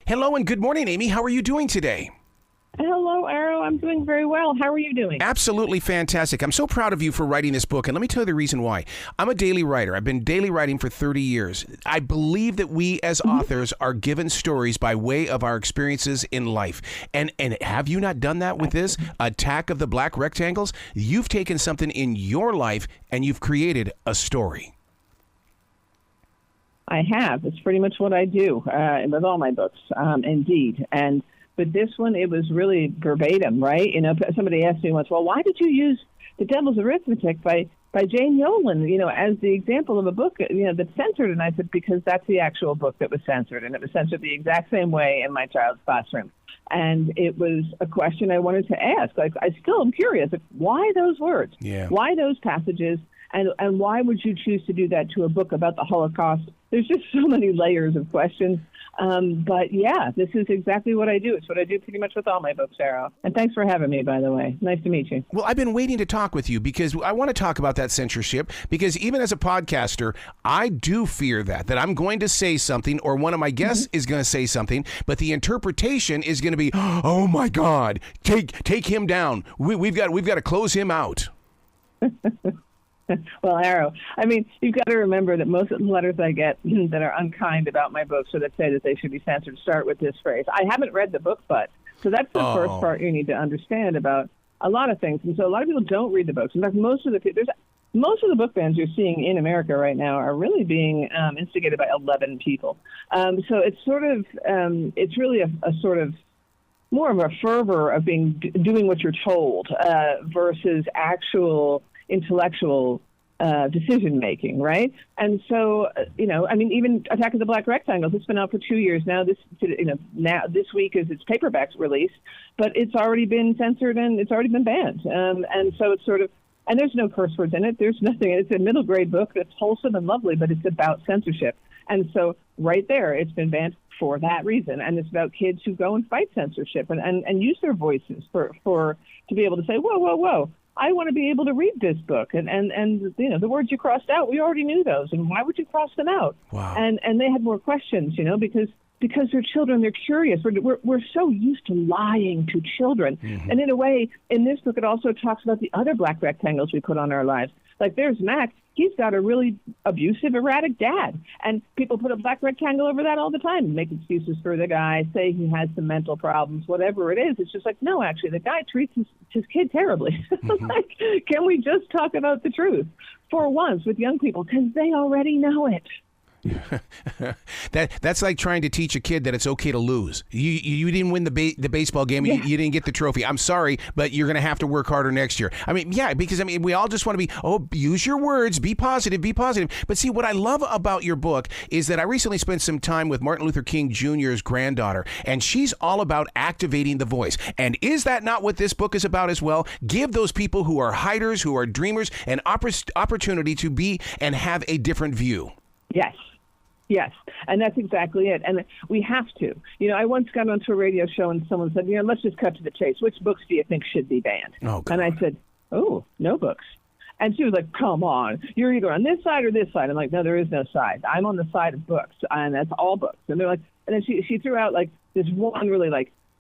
Hello and good morning, Amy. How are you doing today? Hello, Arrow. I'm doing very well. How are you doing? Absolutely fantastic. I'm so proud of you for writing this book, and let me tell you the reason why. I'm a daily writer. I've been daily writing for 30 years. I believe that we as authors are given stories by way of our experiences in life. And have you not done that with this Attack of the Black Rectangles? You've taken something in your life and you've created a story. I have. It's pretty much what I do with all my books, indeed. But this one, it was really verbatim, right? You know, somebody asked me once, well, why did you use The Devil's Arithmetic by Jane Yolen, as the example of a book, that's censored? And I said, because that's the actual book that was censored, and it was censored the exact same way in my child's classroom. And it was a question I wanted to ask. Like, I still am curious, why those words? Yeah. Why those passages? And why would you choose to do that to a book about the Holocaust? There's just so many layers of questions. But yeah, this is exactly what I do. It's what I do pretty much with all my books, Sarah. And thanks for having me, by the way. Nice to meet you. Well, I've been waiting to talk with you because I want to talk about that censorship, because even as a podcaster, I do fear that I'm going to say something, or one of my guests is going to say something, but the interpretation is going to be, oh my God, take him down. We've got to close him out. Well, Arrow, I mean, you've got to remember that most of the letters I get that are unkind about my books, or that say that they should be censored, start with this phrase. I haven't read the book, but. So that's the first part you need to understand about a lot of things. And so a lot of people don't read the books. In fact, most of the book bans you're seeing in America right now are really being instigated by 11 people. So it's sort of, it's really a sort of more of a fervor of doing what you're told versus actual intellectual decision making, right? And so, even Attack of the Black Rectangles, it's been out for 2 years now. This week is its paperback release, but it's already been censored and it's already been banned. And so it's sort of, and there's no curse words in it. There's nothing. It's a middle grade book that's wholesome and lovely, but it's about censorship. And so right there, it's been banned for that reason. And it's about kids who go and fight censorship and use their voices to be able to say, whoa. I want to be able to read this book, and the words you crossed out, we already knew those, and why would you cross them out? Wow. And they had more questions, because they're children, they're curious. We're so used to lying to children, and in a way, in this book, it also talks about the other black rectangles we put on our lives. Like there's Mac. He's got a really abusive, erratic dad. And people put a black rectangle over that all the time, make excuses for the guy, say he has some mental problems, whatever it is. It's just like, no, actually, the guy treats his kid terribly. Like, can we just talk about the truth for once with young people? Because they already know it. That's like trying to teach a kid that it's okay to lose. You didn't win the baseball game. Yeah. You didn't get the trophy. I'm sorry, but you're going to have to work harder next year. I mean, yeah, because we all just want to be, use your words, be positive. But see, what I love about your book is that I recently spent some time with Martin Luther King Jr.'s granddaughter, and she's all about activating the voice. And is that not what this book is about as well? Give those people who are hiders, who are dreamers, an opportunity to be and have a different view. Yes, and that's exactly it. And we have to. I once got onto a radio show and someone said, let's just cut to the chase. Which books do you think should be banned? Oh, God. And I said, no books. And she was like, come on, you're either on this side or this side. I'm like, no, there is no side. I'm on the side of books, and that's all books. And they're like, and then she threw out like this one really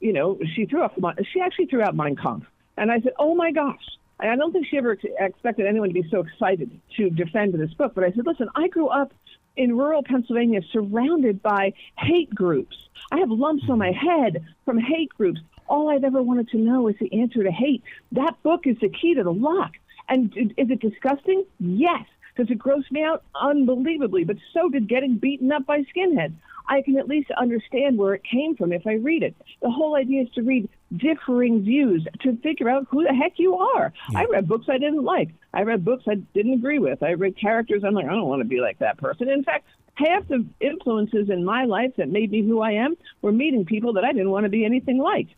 she actually threw out Mein Kampf. And I said, oh my gosh. I don't think she ever expected anyone to be so excited to defend this book. But I said, listen, I grew up in rural Pennsylvania surrounded by hate groups. I have lumps on my head from hate groups. All I've ever wanted to know is the answer to hate. That book is the key to the lock. And is it disgusting? Yes. Does it gross me out? Unbelievably. But so did getting beaten up by skinheads. I can at least understand where it came from if I read it. The whole idea is to read differing views to figure out who the heck you are. Yeah. I read books I didn't like. I read books I didn't agree with. I read characters I'm like, I don't want to be like that person. In fact, half the influences in my life that made me who I am were meeting people that I didn't want to be anything like.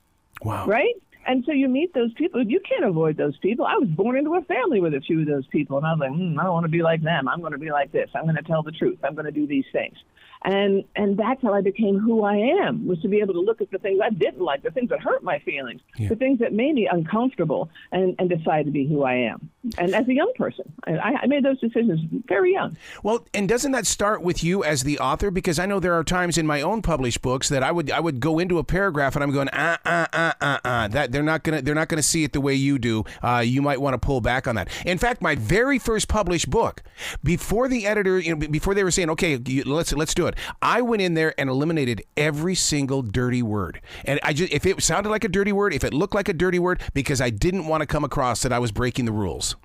Wow. Right? And so you meet those people. You can't avoid those people. I was born into a family with a few of those people. And I was like, I don't want to be like them. I'm going to be like this. I'm going to tell the truth. I'm going to do these things. And that's how I became who I am, was to be able to look at the things I didn't like, the things that hurt my feelings, the things that made me uncomfortable, and decide to be who I am. And as a young person, I made those decisions very young. Well, and doesn't that start with you as the author? Because I know there are times in my own published books that I would go into a paragraph and I'm going, that they're not gonna see it the way you do. You might want to pull back on that. In fact, my very first published book, before the editor, before they were saying, okay, let's do it, I went in there and eliminated every single dirty word. And if it sounded like a dirty word, if it looked like a dirty word, because I didn't want to come across that I was breaking the rules.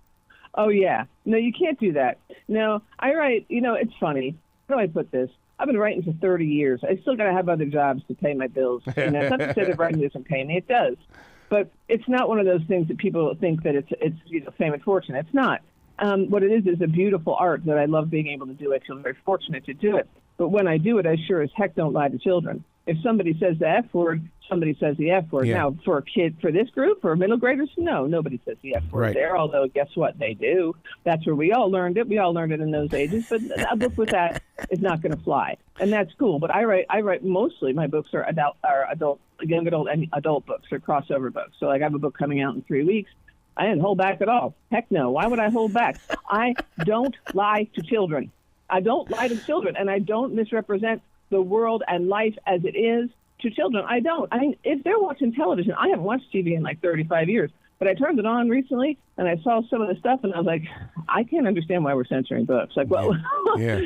Oh, yeah. No, you can't do that. No, I write, it's funny. How do I put this? I've been writing for 30 years. I still got to have other jobs to pay my bills. It's not to say that writing doesn't pay me. It does. But it's not one of those things that people think that it's fame and fortune. It's not. What it is a beautiful art that I love being able to do. I feel very fortunate to do it. But when I do it, I sure as heck don't lie to children. If somebody says the F word, somebody says the F word. Yeah. Now, for a kid, for this group, for middle graders, no, nobody says the F word there, although guess what? They do. That's where we all learned it. We all learned it in those ages. But a book with that is not going to fly. And that's cool. But I write mostly, my books are adult, young adult and adult books, or crossover books. So like I have a book coming out in 3 weeks. I didn't hold back at all. Heck no. Why would I hold back? I don't lie to children. I don't lie to children, and I don't misrepresent the world and life as it is to children. I don't. I mean, if they're watching television, I haven't watched TV in like 35 years, but I turned it on recently, and I saw some of the stuff, and I was like, I can't understand why we're censoring books. Like, well,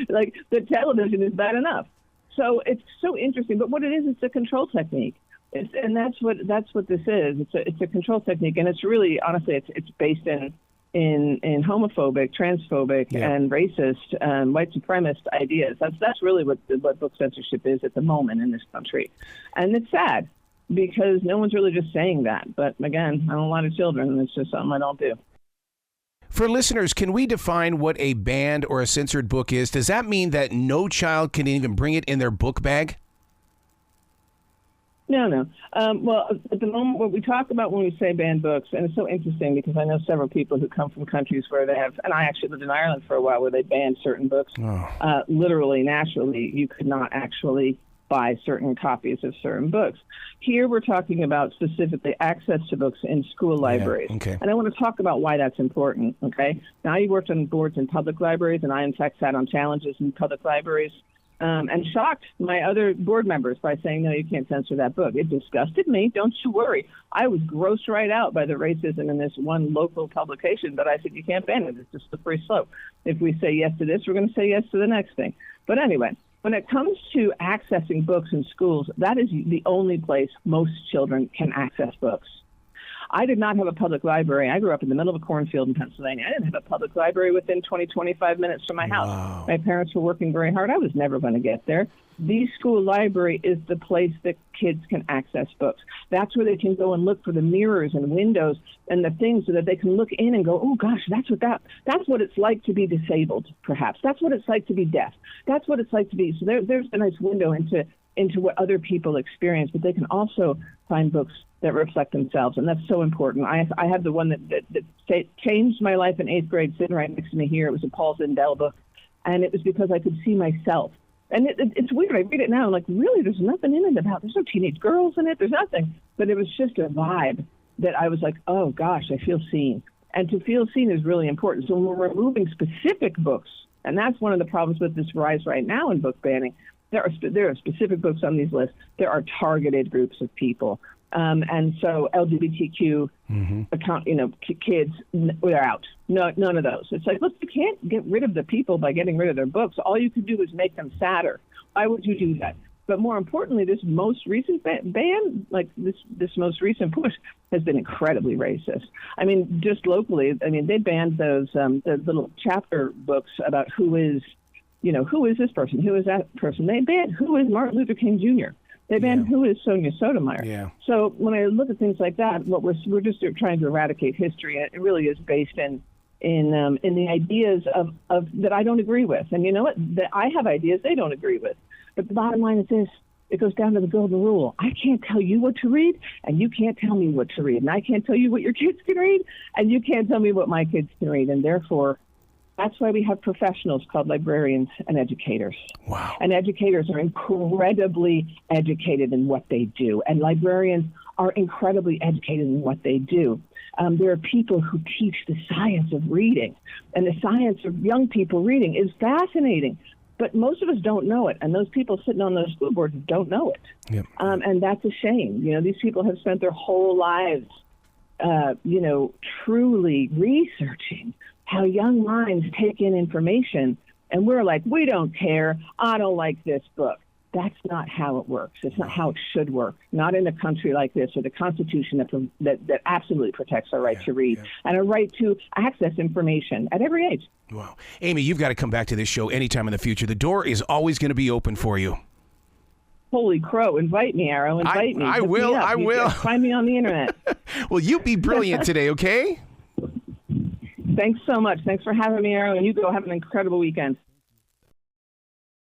like the television is bad enough. So it's so interesting. But what it is, it's a control technique. And that's what this is. It's a control technique, and it's really, honestly, it's based in homophobic, transphobic, and racist, white supremacist ideas. That's really what book censorship is at the moment in this country, and it's sad because no one's really just saying that. But again, I don't lie to children, and it's just something I don't do. For listeners, can we define what a banned or a censored book is? Does that mean that no child can even bring it in their book bag? No. Well, at the moment, what we talk about when we say banned books, and it's so interesting because I know several people who come from countries where they have, and I actually lived in Ireland for a while, where they banned certain books. Literally, nationally, you could not actually buy certain copies of certain books. Here, we're talking about specifically access to books in school libraries. Okay. And I want to talk about why that's important, okay? Now, I worked on boards in public libraries, and I, in fact, sat on challenges in public libraries. And shocked my other board members by saying, no, you can't censor that book. It disgusted me. Don't you worry. I was grossed right out by the racism in this one local publication, but I said, you can't ban it. It's just a slippery slope. If we say yes to this, we're going to say yes to the next thing. But anyway, when it comes to accessing books in schools, that is the only place most children can access books. I did not have a public library. I grew up in the middle of a cornfield in Pennsylvania. I didn't have a public library within 20, 25 minutes from my house. Wow. My parents were working very hard. I was never going to get there. The school library is the place that kids can access books. That's where they can go and look for the mirrors and windows and the things so that they can look in and go, oh, gosh, that's what it's like to be disabled, perhaps. That's what it's like to be deaf. That's what it's like to be. So there's a nice window into what other people experience, but they can also find books that reflect themselves, and that's so important. I have the one that changed my life in 8th grade, sitting right next to me here. It was a Paul Zindel book, and it was because I could see myself. And it's weird. I read it now, I'm like, really, there's nothing in it about, there's no teenage girls in it, there's nothing. But it was just a vibe that I was like, oh, gosh, I feel seen. And to feel seen is really important. So when we're removing specific books, and that's one of the problems with this rise right now in book banning, there are specific books on these lists. There are targeted groups of people. And so LGBTQ kids, they're out. No, none of those. It's like, look, you can't get rid of the people by getting rid of their books. All you can do is make them sadder. Why would you do that? But more importantly, this most recent ban, like this most recent push, has been incredibly racist. I mean, just locally, they banned those the little chapter books about who is this person, who is that person. They banned who is Martin Luther King Jr. They banned who is Sonia Sotomayor. Yeah. So when I look at things like that, what we're just trying to eradicate history, and it really is based in the ideas of that I don't agree with. And you know what? That I have ideas they don't agree with. But the bottom line is this. It goes down to the golden rule. I can't tell you what to read, and you can't tell me what to read. And I can't tell you what your kids can read, and you can't tell me what my kids can read. And therefore, That's why we have professionals called librarians and educators. Wow. And educators are incredibly educated in what they do, and librarians are incredibly educated in what they do. There are people who teach the science of reading, and the science of young people reading is fascinating. But most of us don't know it, and those people sitting on those school boards don't know it. Yep. And that's a shame. These people have spent their whole lives, truly researching how young minds take in information, and we're like, we don't care. I don't like this book. That's not how it works. It's not how it should work. Not in a country like this, or the Constitution that absolutely protects our right to read and a right to access information at every age. Wow. Amy, you've got to come back to this show anytime in the future. The door is always going to be open for you. Holy crow. Invite me, Arrow. Invite me. I will. I will. Find me on the internet. Well, you be brilliant today, okay? Thanks so much. Thanks for having me, Arrow. And you go have an incredible weekend.